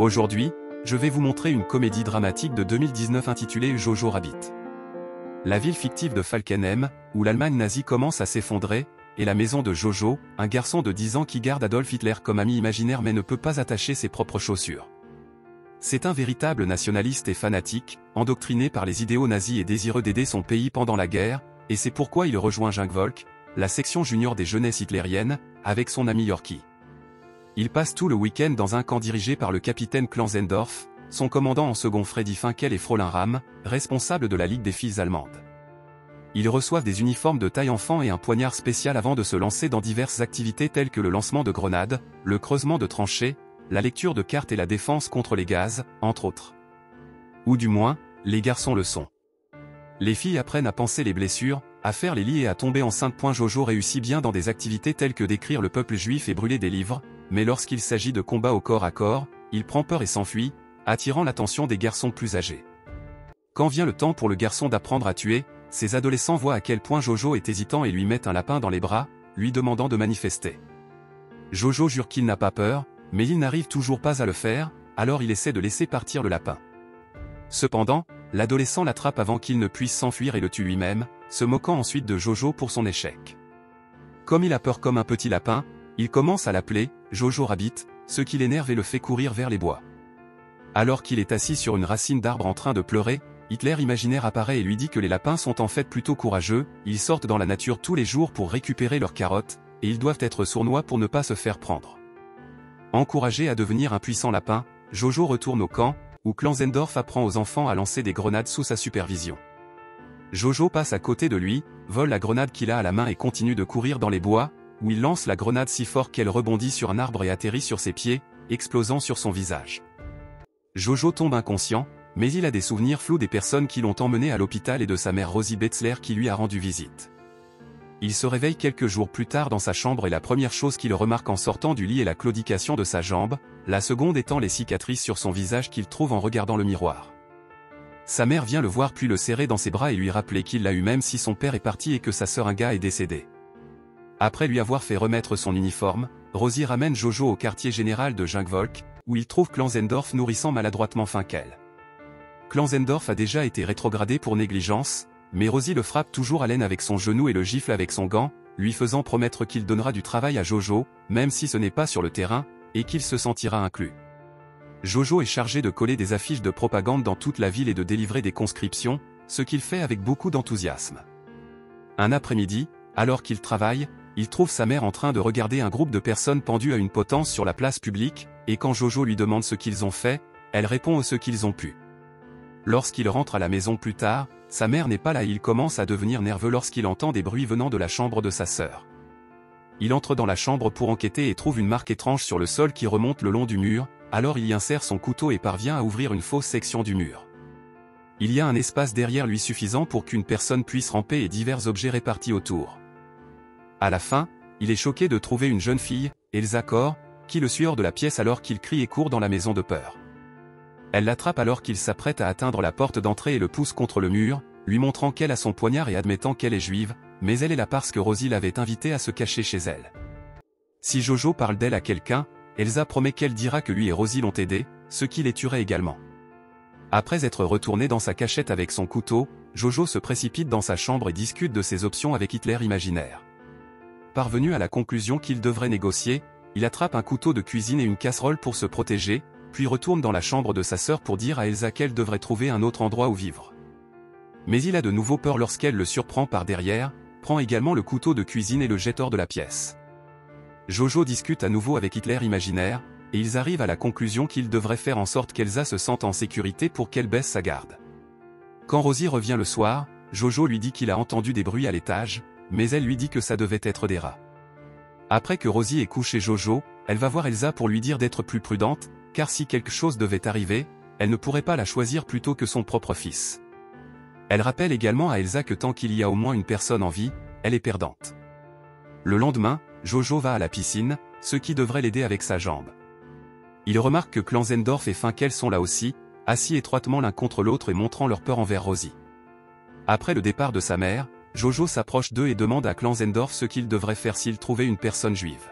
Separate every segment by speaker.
Speaker 1: Aujourd'hui, je vais vous montrer une comédie dramatique de 2019 intitulée Jojo Rabbit. La ville fictive de Falkenheim, où l'Allemagne nazie commence à s'effondrer, est la maison de Jojo, un garçon de 10 ans qui garde Adolf Hitler comme ami imaginaire mais ne peut pas attacher ses propres chaussures. C'est un véritable nationaliste et fanatique, endoctriné par les idéaux nazis et désireux d'aider son pays pendant la guerre, et c'est pourquoi il rejoint Jungvolk, la section junior des jeunesses hitlériennes, avec son ami Yorkie. Il passe tout le week-end dans un camp dirigé par le capitaine Klanzendorf, son commandant en second Freddy Finkel et Fräulein Ram, responsable de la Ligue des filles allemandes. Ils reçoivent des uniformes de taille enfant et un poignard spécial avant de se lancer dans diverses activités telles que le lancement de grenades, le creusement de tranchées, la lecture de cartes et la défense contre les gaz, entre autres. Ou du moins, les garçons le sont. Les filles apprennent à panser les blessures, à faire les lits et à tomber enceinte. Jojo réussit bien dans des activités telles que décrire le peuple juif et brûler des livres, mais lorsqu'il s'agit de combats au corps à corps, il prend peur et s'enfuit, attirant l'attention des garçons plus âgés. Quand vient le temps pour le garçon d'apprendre à tuer, ses adolescents voient à quel point Jojo est hésitant et lui mettent un lapin dans les bras, lui demandant de manifester. Jojo jure qu'il n'a pas peur, mais il n'arrive toujours pas à le faire, alors il essaie de laisser partir le lapin. Cependant, l'adolescent l'attrape avant qu'il ne puisse s'enfuir et le tue lui-même, se moquant ensuite de Jojo pour son échec. Comme il a peur comme un petit lapin, il commence à l'appeler Jojo Rabbit, ce qui l'énerve et le fait courir vers les bois. Alors qu'il est assis sur une racine d'arbre en train de pleurer, Hitler imaginaire apparaît et lui dit que les lapins sont en fait plutôt courageux, ils sortent dans la nature tous les jours pour récupérer leurs carottes, et ils doivent être sournois pour ne pas se faire prendre. Encouragé à devenir un puissant lapin, Jojo retourne au camp, où Klanzendorf apprend aux enfants à lancer des grenades sous sa supervision. Jojo passe à côté de lui, vole la grenade qu'il a à la main et continue de courir dans les bois, où il lance la grenade si fort qu'elle rebondit sur un arbre et atterrit sur ses pieds, explosant sur son visage. Jojo tombe inconscient, mais il a des souvenirs flous des personnes qui l'ont emmené à l'hôpital et de sa mère Rosie Betzler qui lui a rendu visite. Il se réveille quelques jours plus tard dans sa chambre et la première chose qu'il remarque en sortant du lit est la claudication de sa jambe, la seconde étant les cicatrices sur son visage qu'il trouve en regardant le miroir. Sa mère vient le voir puis le serrer dans ses bras et lui rappeler qu'il l'a eu même si son père est parti et que sa sœur Inga est décédée. Après lui avoir fait remettre son uniforme, Rosie ramène Jojo au quartier général de Jungvolk, où il trouve Klanzendorf nourrissant maladroitement Finkel. Klanzendorf a déjà été rétrogradé pour négligence, mais Rosie le frappe toujours à l'aine avec son genou et le gifle avec son gant, lui faisant promettre qu'il donnera du travail à Jojo, même si ce n'est pas sur le terrain, et qu'il se sentira inclus. Jojo est chargé de coller des affiches de propagande dans toute la ville et de délivrer des conscriptions, ce qu'il fait avec beaucoup d'enthousiasme. Un après-midi, alors qu'il travaille, il trouve sa mère en train de regarder un groupe de personnes pendues à une potence sur la place publique, et quand Jojo lui demande ce qu'ils ont fait, elle répond ce qu'ils ont pu. Lorsqu'il rentre à la maison plus tard, sa mère n'est pas là et il commence à devenir nerveux lorsqu'il entend des bruits venant de la chambre de sa sœur. Il entre dans la chambre pour enquêter et trouve une marque étrange sur le sol qui remonte le long du mur, alors il y insère son couteau et parvient à ouvrir une fausse section du mur. Il y a un espace derrière lui suffisant pour qu'une personne puisse ramper et divers objets répartis autour. À la fin, il est choqué de trouver une jeune fille, Elsa Kor, qui le suit hors de la pièce alors qu'il crie et court dans la maison de peur. Elle l'attrape alors qu'il s'apprête à atteindre la porte d'entrée et le pousse contre le mur, lui montrant qu'elle a son poignard et admettant qu'elle est juive, mais elle est là parce que Rosie l'avait invitée à se cacher chez elle. Si Jojo parle d'elle à quelqu'un, Elsa promet qu'elle dira que lui et Rosie l'ont aidé, ce qui les tuerait également. Après être retourné dans sa cachette avec son couteau, Jojo se précipite dans sa chambre et discute de ses options avec Hitler imaginaire. Parvenu à la conclusion qu'il devrait négocier, il attrape un couteau de cuisine et une casserole pour se protéger, puis retourne dans la chambre de sa sœur pour dire à Elsa qu'elle devrait trouver un autre endroit où vivre. Mais il a de nouveau peur lorsqu'elle le surprend par derrière, prend également le couteau de cuisine et le jette hors de la pièce. Jojo discute à nouveau avec Hitler imaginaire, et ils arrivent à la conclusion qu'il devrait faire en sorte qu'Elsa se sente en sécurité pour qu'elle baisse sa garde. Quand Rosie revient le soir, Jojo lui dit qu'il a entendu des bruits à l'étage, mais elle lui dit que ça devait être des rats. Après que Rosie ait couché Jojo, elle va voir Elsa pour lui dire d'être plus prudente, car si quelque chose devait arriver, elle ne pourrait pas la choisir plutôt que son propre fils. Elle rappelle également à Elsa que tant qu'il y a au moins une personne en vie, elle est perdante. Le lendemain, Jojo va à la piscine, ce qui devrait l'aider avec sa jambe. Il remarque que Klanzendorf et Finkel sont là aussi, assis étroitement l'un contre l'autre et montrant leur peur envers Rosie. Après le départ de sa mère, Jojo s'approche d'eux et demande à Klanzendorf ce qu'il devrait faire s'il trouvait une personne juive.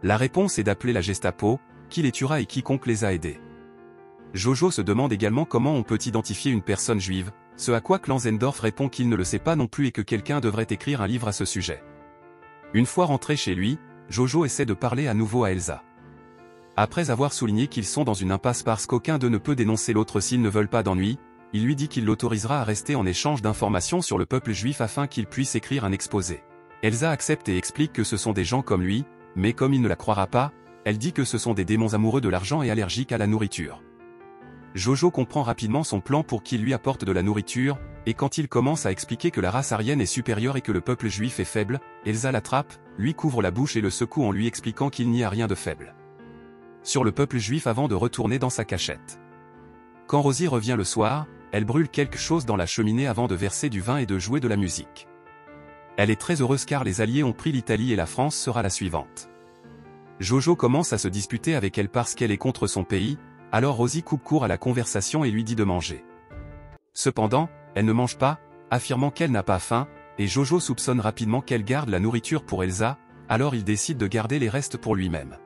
Speaker 1: La réponse est d'appeler la Gestapo, qui les tuera et quiconque les a aidés. Jojo se demande également comment on peut identifier une personne juive, ce à quoi Klanzendorf répond qu'il ne le sait pas non plus et que quelqu'un devrait écrire un livre à ce sujet. Une fois rentré chez lui, Jojo essaie de parler à nouveau à Elsa. Après avoir souligné qu'ils sont dans une impasse parce qu'aucun d'eux ne peut dénoncer l'autre s'ils ne veulent pas d'ennui, il lui dit qu'il l'autorisera à rester en échange d'informations sur le peuple juif afin qu'il puisse écrire un exposé. Elsa accepte et explique que ce sont des gens comme lui, mais comme il ne la croira pas, elle dit que ce sont des démons amoureux de l'argent et allergiques à la nourriture. Jojo comprend rapidement son plan pour qu'il lui apporte de la nourriture, et quand il commence à expliquer que la race aryenne est supérieure et que le peuple juif est faible, Elsa l'attrape, lui couvre la bouche et le secoue en lui expliquant qu'il n'y a rien de faible sur le peuple juif avant de retourner dans sa cachette. Quand Rosie revient le soir, elle brûle quelque chose dans la cheminée avant de verser du vin et de jouer de la musique. Elle est très heureuse car les Alliés ont pris l'Italie et la France sera la suivante. Jojo commence à se disputer avec elle parce qu'elle est contre son pays, alors Rosie coupe court à la conversation et lui dit de manger. Cependant, elle ne mange pas, affirmant qu'elle n'a pas faim, et Jojo soupçonne rapidement qu'elle garde la nourriture pour Elsa, alors il décide de garder les restes pour lui-même.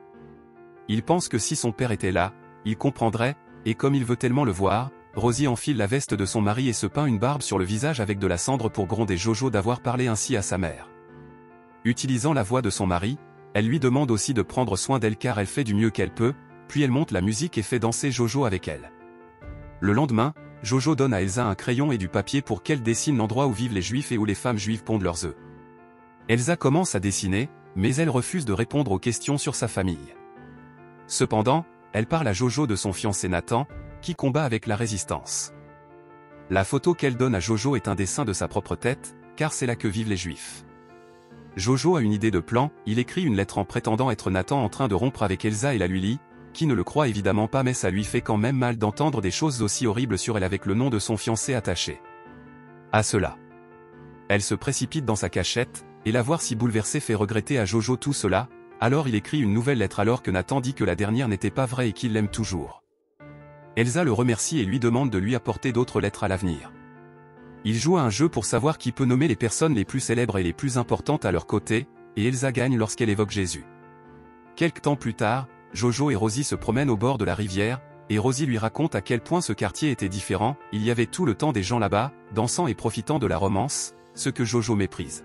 Speaker 1: Il pense que si son père était là, il comprendrait, et comme il veut tellement le voir, Rosie enfile la veste de son mari et se peint une barbe sur le visage avec de la cendre pour gronder Jojo d'avoir parlé ainsi à sa mère. Utilisant la voix de son mari, elle lui demande aussi de prendre soin d'elle car elle fait du mieux qu'elle peut, puis elle monte la musique et fait danser Jojo avec elle. Le lendemain, Jojo donne à Elsa un crayon et du papier pour qu'elle dessine l'endroit où vivent les Juifs et où les femmes juives pondent leurs œufs. Elsa commence à dessiner, mais elle refuse de répondre aux questions sur sa famille. Cependant, elle parle à Jojo de son fiancé Nathan, qui combat avec la résistance. La photo qu'elle donne à Jojo est un dessin de sa propre tête, car c'est là que vivent les Juifs. Jojo a une idée de plan, il écrit une lettre en prétendant être Nathan en train de rompre avec Elsa et la lui lit, qui ne le croit évidemment pas mais ça lui fait quand même mal d'entendre des choses aussi horribles sur elle avec le nom de son fiancé attaché à cela. Elle se précipite dans sa cachette, et la voir si bouleversée fait regretter à Jojo tout cela, alors il écrit une nouvelle lettre alors que Nathan dit que la dernière n'était pas vraie et qu'il l'aime toujours. Elsa le remercie et lui demande de lui apporter d'autres lettres à l'avenir. Il joue à un jeu pour savoir qui peut nommer les personnes les plus célèbres et les plus importantes à leur côté, et Elsa gagne lorsqu'elle évoque Jésus. Quelque temps plus tard, Jojo et Rosie se promènent au bord de la rivière, et Rosie lui raconte à quel point ce quartier était différent, il y avait tout le temps des gens là-bas, dansant et profitant de la romance, ce que Jojo méprise.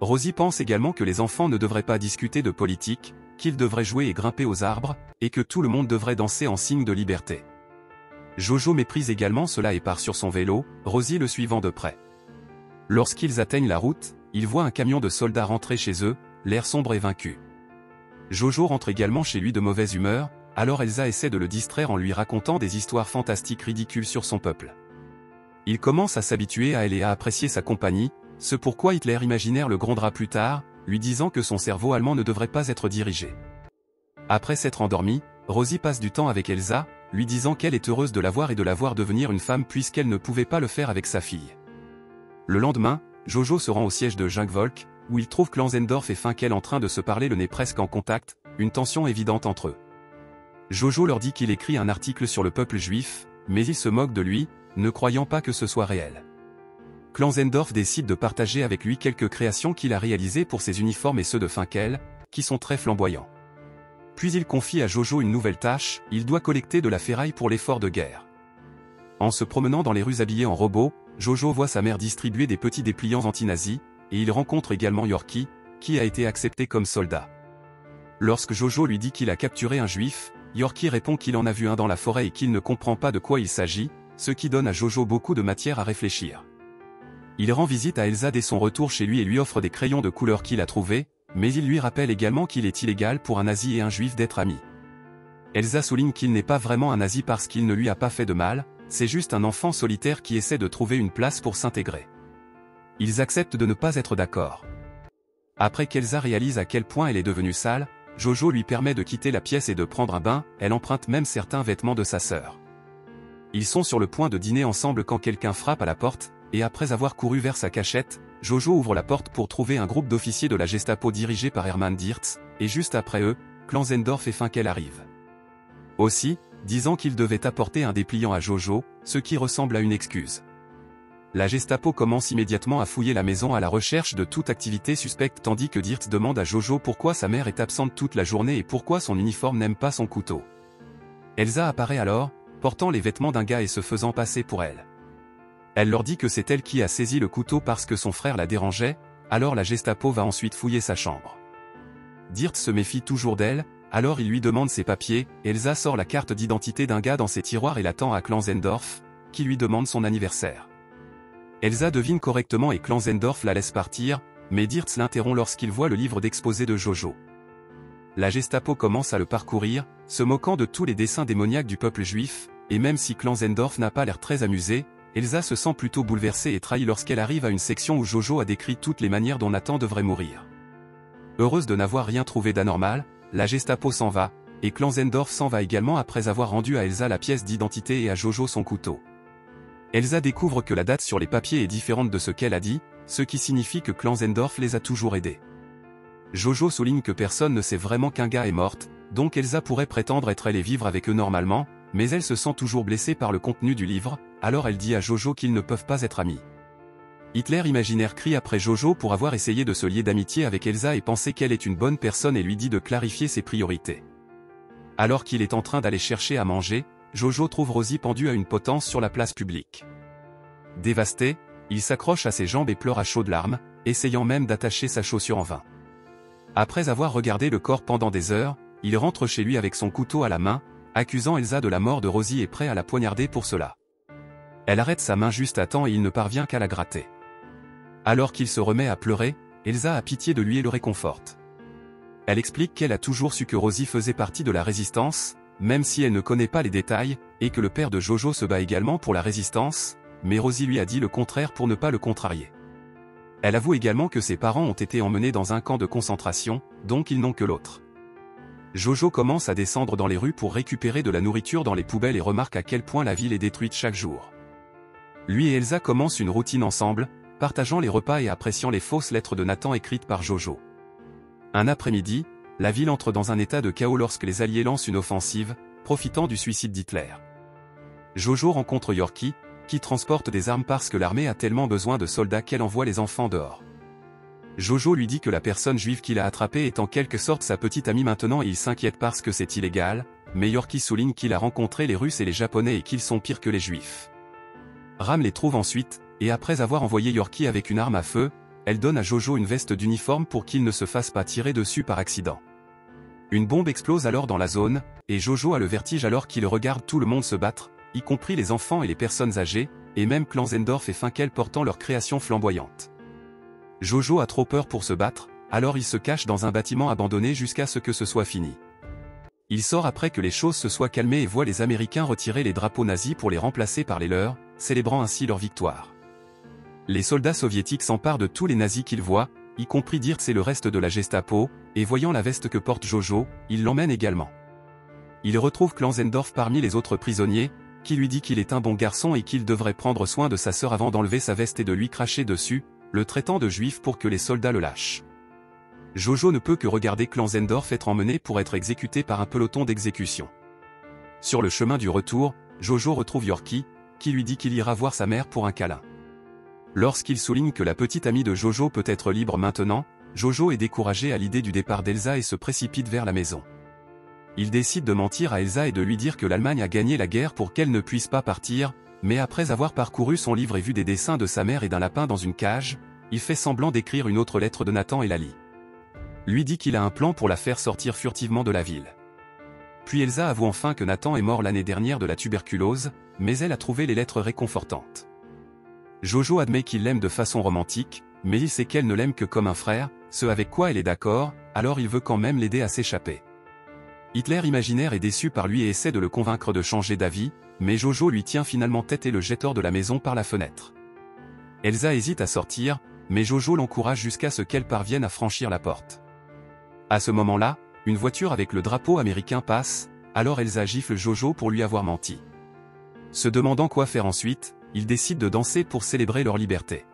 Speaker 1: Rosie pense également que les enfants ne devraient pas discuter de politique, qu'ils devraient jouer et grimper aux arbres, et que tout le monde devrait danser en signe de liberté. Jojo méprise également cela et part sur son vélo, Rosie le suivant de près. Lorsqu'ils atteignent la route, ils voient un camion de soldats rentrer chez eux, l'air sombre et vaincu. Jojo rentre également chez lui de mauvaise humeur, alors Elsa essaie de le distraire en lui racontant des histoires fantastiques ridicules sur son peuple. Il commence à s'habituer à elle et à apprécier sa compagnie, ce pourquoi Hitler imaginaire le grondera plus tard, lui disant que son cerveau allemand ne devrait pas être dirigé. Après s'être endormi, Rosie passe du temps avec Elsa, lui disant qu'elle est heureuse de la voir et de la voir devenir une femme puisqu'elle ne pouvait pas le faire avec sa fille. Le lendemain, Jojo se rend au siège de Jungvolk, où il trouve Klanzendorf et Finkel en train de se parler le nez presque en contact, une tension évidente entre eux. Jojo leur dit qu'il écrit un article sur le peuple juif, mais ils se moquent de lui, ne croyant pas que ce soit réel. Klanzendorf décide de partager avec lui quelques créations qu'il a réalisées pour ses uniformes et ceux de Finkel, qui sont très flamboyants. Puis il confie à Jojo une nouvelle tâche, il doit collecter de la ferraille pour l'effort de guerre. En se promenant dans les rues habillé en robot, Jojo voit sa mère distribuer des petits dépliants anti-nazis, et il rencontre également Yorkie, qui a été accepté comme soldat. Lorsque Jojo lui dit qu'il a capturé un juif, Yorkie répond qu'il en a vu un dans la forêt et qu'il ne comprend pas de quoi il s'agit, ce qui donne à Jojo beaucoup de matière à réfléchir. Il rend visite à Elsa dès son retour chez lui et lui offre des crayons de couleur qu'il a trouvés, mais il lui rappelle également qu'il est illégal pour un nazi et un juif d'être amis. Elsa souligne qu'il n'est pas vraiment un nazi parce qu'il ne lui a pas fait de mal, c'est juste un enfant solitaire qui essaie de trouver une place pour s'intégrer. Ils acceptent de ne pas être d'accord. Après qu'Elsa réalise à quel point elle est devenue sale, Jojo lui permet de quitter la pièce et de prendre un bain, elle emprunte même certains vêtements de sa sœur. Ils sont sur le point de dîner ensemble quand quelqu'un frappe à la porte, et après avoir couru vers sa cachette, Jojo ouvre la porte pour trouver un groupe d'officiers de la Gestapo dirigé par Hermann Dirtz, et juste après eux, Klanzendorf et Finkel arrivent. Aussi, disant qu'il devait apporter un dépliant à Jojo, ce qui ressemble à une excuse. La Gestapo commence immédiatement à fouiller la maison à la recherche de toute activité suspecte tandis que Dirtz demande à Jojo pourquoi sa mère est absente toute la journée et pourquoi son uniforme n'aime pas son couteau. Elsa apparaît alors, portant les vêtements d'un gars et se faisant passer pour elle. Elle leur dit que c'est elle qui a saisi le couteau parce que son frère la dérangeait, alors la Gestapo va ensuite fouiller sa chambre. Dirk se méfie toujours d'elle, alors il lui demande ses papiers, Elsa sort la carte d'identité d'un gars dans ses tiroirs et l'attend à Klanzendorf, qui lui demande son anniversaire. Elsa devine correctement et Klanzendorf la laisse partir, mais Dirk l'interrompt lorsqu'il voit le livre d'exposé de Jojo. La Gestapo commence à le parcourir, se moquant de tous les dessins démoniaques du peuple juif, et même si Klanzendorf n'a pas l'air très amusé, Elsa se sent plutôt bouleversée et trahie lorsqu'elle arrive à une section où Jojo a décrit toutes les manières dont Nathan devrait mourir. Heureuse de n'avoir rien trouvé d'anormal, la Gestapo s'en va, et Klanzendorf s'en va également après avoir rendu à Elsa la pièce d'identité et à Jojo son couteau. Elsa découvre que la date sur les papiers est différente de ce qu'elle a dit, ce qui signifie que Klanzendorf les a toujours aidés. Jojo souligne que personne ne sait vraiment qu'un gars est morte, donc Elsa pourrait prétendre être elle et vivre avec eux normalement, mais elle se sent toujours blessée par le contenu du livre, alors elle dit à Jojo qu'ils ne peuvent pas être amis. Hitler imaginaire crie après Jojo pour avoir essayé de se lier d'amitié avec Elsa et penser qu'elle est une bonne personne et lui dit de clarifier ses priorités. Alors qu'il est en train d'aller chercher à manger, Jojo trouve Rosie pendue à une potence sur la place publique. Dévasté, il s'accroche à ses jambes et pleure à chaudes larmes, essayant même d'attacher sa chaussure en vain. Après avoir regardé le corps pendant des heures, il rentre chez lui avec son couteau à la main, accusant Elsa de la mort de Rosie et prêt à la poignarder pour cela. Elle arrête sa main juste à temps et il ne parvient qu'à la gratter. Alors qu'il se remet à pleurer, Elsa a pitié de lui et le réconforte. Elle explique qu'elle a toujours su que Rosie faisait partie de la résistance, même si elle ne connaît pas les détails, et que le père de Jojo se bat également pour la résistance, mais Rosie lui a dit le contraire pour ne pas le contrarier. Elle avoue également que ses parents ont été emmenés dans un camp de concentration, donc ils n'ont que l'autre. Jojo commence à descendre dans les rues pour récupérer de la nourriture dans les poubelles et remarque à quel point la ville est détruite chaque jour. Lui et Elsa commencent une routine ensemble, partageant les repas et appréciant les fausses lettres de Nathan écrites par Jojo. Un après-midi, la ville entre dans un état de chaos lorsque les Alliés lancent une offensive, profitant du suicide d'Hitler. Jojo rencontre Yorkie, qui transporte des armes parce que l'armée a tellement besoin de soldats qu'elle envoie les enfants dehors. Jojo lui dit que la personne juive qu'il a attrapée est en quelque sorte sa petite amie maintenant et il s'inquiète parce que c'est illégal, mais Yorkie souligne qu'il a rencontré les Russes et les Japonais et qu'ils sont pires que les Juifs. Ram les trouve ensuite, et après avoir envoyé Yorkie avec une arme à feu, elle donne à Jojo une veste d'uniforme pour qu'il ne se fasse pas tirer dessus par accident. Une bombe explose alors dans la zone, et Jojo a le vertige alors qu'il regarde tout le monde se battre, y compris les enfants et les personnes âgées, et même Klanzendorf et Finkel portant leur création flamboyante. Jojo a trop peur pour se battre, alors il se cache dans un bâtiment abandonné jusqu'à ce que ce soit fini. Il sort après que les choses se soient calmées et voit les Américains retirer les drapeaux nazis pour les remplacer par les leurs, célébrant ainsi leur victoire. Les soldats soviétiques s'emparent de tous les nazis qu'ils voient, y compris Dirks et le reste de la Gestapo, et voyant la veste que porte Jojo, ils l'emmènent également. Il retrouve Klanzendorf parmi les autres prisonniers, qui lui dit qu'il est un bon garçon et qu'il devrait prendre soin de sa sœur avant d'enlever sa veste et de lui cracher dessus, le traitant de juif pour que les soldats le lâchent. Jojo ne peut que regarder Klanzendorf être emmené pour être exécuté par un peloton d'exécution. Sur le chemin du retour, Jojo retrouve Yorkie, qui lui dit qu'il ira voir sa mère pour un câlin. Lorsqu'il souligne que la petite amie de Jojo peut être libre maintenant, Jojo est découragé à l'idée du départ d'Elsa et se précipite vers la maison. Il décide de mentir à Elsa et de lui dire que l'Allemagne a gagné la guerre pour qu'elle ne puisse pas partir, mais après avoir parcouru son livre et vu des dessins de sa mère et d'un lapin dans une cage, il fait semblant d'écrire une autre lettre de Nathan et la lit. Lui dit qu'il a un plan pour la faire sortir furtivement de la ville. Puis Elsa avoue enfin que Nathan est mort l'année dernière de la tuberculose, mais elle a trouvé les lettres réconfortantes. Jojo admet qu'il l'aime de façon romantique, mais il sait qu'elle ne l'aime que comme un frère, ce avec quoi elle est d'accord, alors il veut quand même l'aider à s'échapper. Hitler imaginaire est déçu par lui et essaie de le convaincre de changer d'avis, mais Jojo lui tient finalement tête et le jette hors de la maison par la fenêtre. Elsa hésite à sortir, mais Jojo l'encourage jusqu'à ce qu'elle parvienne à franchir la porte. À ce moment-là, une voiture avec le drapeau américain passe, alors Elsa gifle Jojo pour lui avoir menti. Se demandant quoi faire ensuite, ils décident de danser pour célébrer leur liberté.